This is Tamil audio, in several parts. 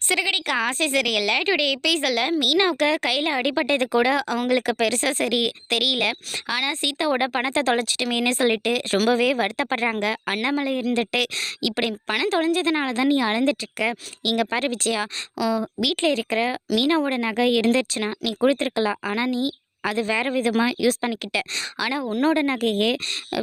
சிறுகடிக்கு ஆசை சரியில்ல. டுடே எபிசோட்ல மீனாவுக்கு கையில அடிபட்டது கூட அவங்களுக்கு பெருசா சரி தெரியல. ஆனா சீதாவோட பணத்த தொலைச்சிட்டோமேன்னு சொல்லிட்டு ரொம்பவே வருத்தப்படுறாங்க. அண்ணாமலை இருந்துட்டு, "இப்படி பணம் தொலைஞ்சதுனால தான் நீ அழுந்துட்டு இருக்க. இங்க பாரு விஜயா, வீட்ல இருக்கிற மீனாவோட நகை இருந்துச்சுன்னா நீ குடுத்துருக்கலாம். ஆனா நீ அது வேற விதமா யூஸ் பண்ணிக்கிட்ட. ஆனா உன்னோட நகையே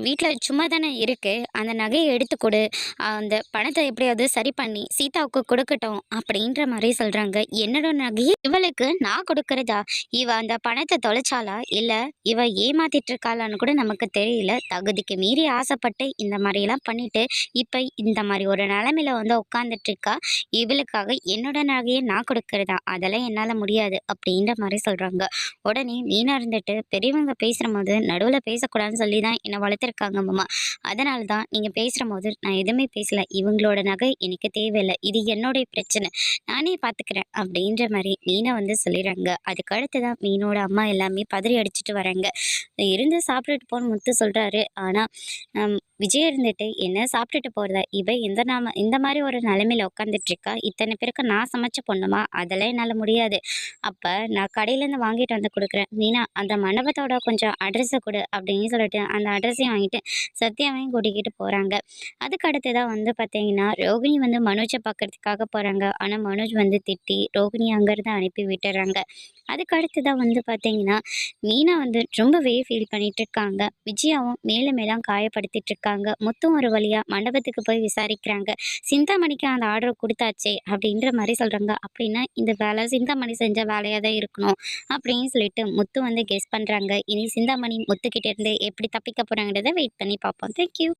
வீட்ல சும்மா தானே இருக்கு. அந்த நகைய எடுத்து குடு. அந்த பணத்த எப்படியாவது சரி பண்ணி சீதாவுக்கு கொடுக்கட்டும்." அப்படின்ற மாரி சொல்றாங்க. என்னோட நகைய இவளுக்கு நான் கொடுக்கறதா? இவ அந்த பணத்த தொலைச்சாளா? இல்ல இவ ஏமாத்திட்டு இருக்காளான்னு கூட நமக்கு தெரியல. தகுதிக்கு மீறி ஆசைப்பட்டு இந்த மாரியெல்லாம் பண்ணிட்டு, இப்ப இந்த மாரி ஒரு நிலைமையில வந்து உட்கார்ந்துட்டு இருக்கா. இவளுக்காக என்னோட நகைய நான் கொடுக்கறதா? அதெல்லாம் என்னால முடியாது அப்படின்ற மாரி சொல்றாங்க. உடனே மீனா இருந்துட்டு, பெரியவங்க பேசும்போது நடுவுல பேசக்கூடாதுன்னு சொல்லி தான் என்ன வளர்த்துருக்காங்க மாமா. அதனால தான் நீங்க பேசும்போது நான் எதுவுமே பேசல. இவங்களோட நகை எனக்கு தேவையில்ல. இது என்னுடைய பிரச்சனை. நானே பார்த்துக்கிறேன் அப்படின்ற மாரி மீனா வந்து சொல்லிடுறாங்க. அதுக்கு அடுத்து தான் மீனோட அம்மா எல்லாமே பதறி அடிச்சுட்டு வராங்க. இருந்து சாப்பிட்டுட்டு போன்னு முத்து சொல்றாரு. ஆனா விஜய் இருந்துட்டு, "என்ன சாப்பிட்டுட்டு போறதா? இவ இந்த மாரி ஒரு நிலைமையில உட்காந்துட்டு இருக்கா. இத்தனை பேருக்கு நான் சமைச்ச பொண்ணுமா? அதெல்லாம் என்னால முடியாது. அப்ப நான் கடையிலேருந்து வாங்கிட்டு வந்து குடுக்குறேன். மீனா அந்த மண்டபத்தோட கொஞ்சம் அட்ரஸ குடு" அப்படின்னு சொல்லிட்டு அந்த அட்ரஸையும் வாங்கிட்டு சத்யாவையும் கூட்டிக்கிட்டு போறாங்க. அதுக்கு அடுத்ததா வந்து பார்த்தீங்கன்னா, ரோகிணி வந்து மனோஜ பார்க்கறதுக்காக போறாங்க. ஆனா மனோஜ் வந்து திட்டி ரோகிணிய அங்கருந்து அனுப்பி விட்டுர்றாங்க. அதுக்கு அடுத்ததா வந்து பார்த்தீங்கன்னா, மீனா வந்து ரொம்பவே ஃபீல் பண்ணிட்டு இருக்காங்க. விஜயாவும் மேலும் மேலும் காயப்படுத்திட்டு இருக்காங்க. முத்தும் ஒரு வழியா மண்டபத்துக்கு போய் விசாரிக்கிறாங்க. சிந்தாமணிக்கு அந்த ஆர்டர் குடுத்தாச்சே அப்படின்ற மாரி சொல்றாங்க. அப்படின்னா இந்த வேலை சிந்தாமணி செஞ்ச வேலையா தான் இருக்கணும் அப்படின்னு சொல்லிட்டு முத்து வந்து கெஸ் பண்றாங்க. இனி சிந்தாமணி முத்துக்கிட்ட இருந்து எப்படி தப்பிக்க போறாங்கன்றத வெயிட் பண்ணி பார்ப்போம். Thank you.